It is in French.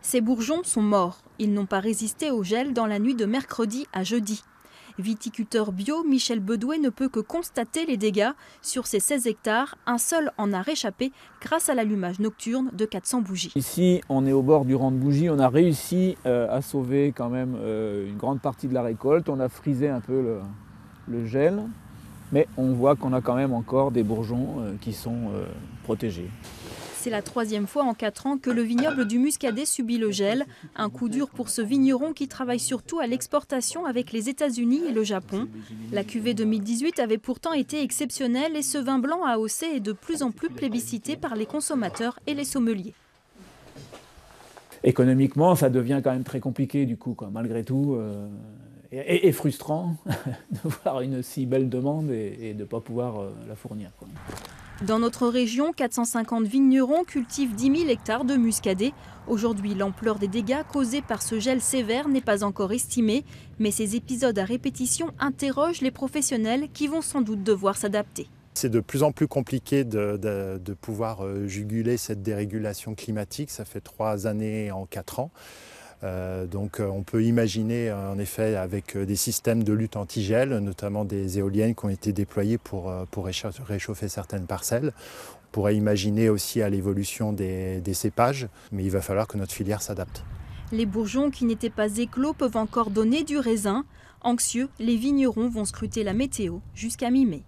Ces bourgeons sont morts. Ils n'ont pas résisté au gel dans la nuit de mercredi à jeudi. Viticulteur bio, Michel Bedouet ne peut que constater les dégâts. Sur ces 16 hectares, un seul en a réchappé grâce à l'allumage nocturne de 400 bougies. Ici, on est au bord du rang de bougies. On a réussi à sauver quand même une grande partie de la récolte. On a frisé un peu le gel, mais on voit qu'on a quand même encore des bourgeons qui sont protégés. C'est la troisième fois en 4 ans que le vignoble du Muscadet subit le gel. Un coup dur pour ce vigneron qui travaille surtout à l'exportation avec les États-Unis et le Japon. La cuvée 2018 avait pourtant été exceptionnelle et ce vin blanc AOC est de plus en plus plébiscité par les consommateurs et les sommeliers. Économiquement, ça devient quand même très compliqué du coup, malgré tout, et frustrant de voir une si belle demande et de ne pas pouvoir la fournir. Dans notre région, 450 vignerons cultivent 10 000 hectares de muscadet. Aujourd'hui, l'ampleur des dégâts causés par ce gel sévère n'est pas encore estimée. Mais ces épisodes à répétition interrogent les professionnels qui vont sans doute devoir s'adapter. C'est de plus en plus compliqué de pouvoir juguler cette dérégulation climatique. Ça fait 3 années en 4 ans. Donc on peut imaginer en effet avec des systèmes de lutte anti-gel, notamment des éoliennes qui ont été déployées pour réchauffer certaines parcelles. On pourrait imaginer aussi à l'évolution des cépages, mais il va falloir que notre filière s'adapte. Les bourgeons qui n'étaient pas éclos peuvent encore donner du raisin. Anxieux, les vignerons vont scruter la météo jusqu'à mi-mai.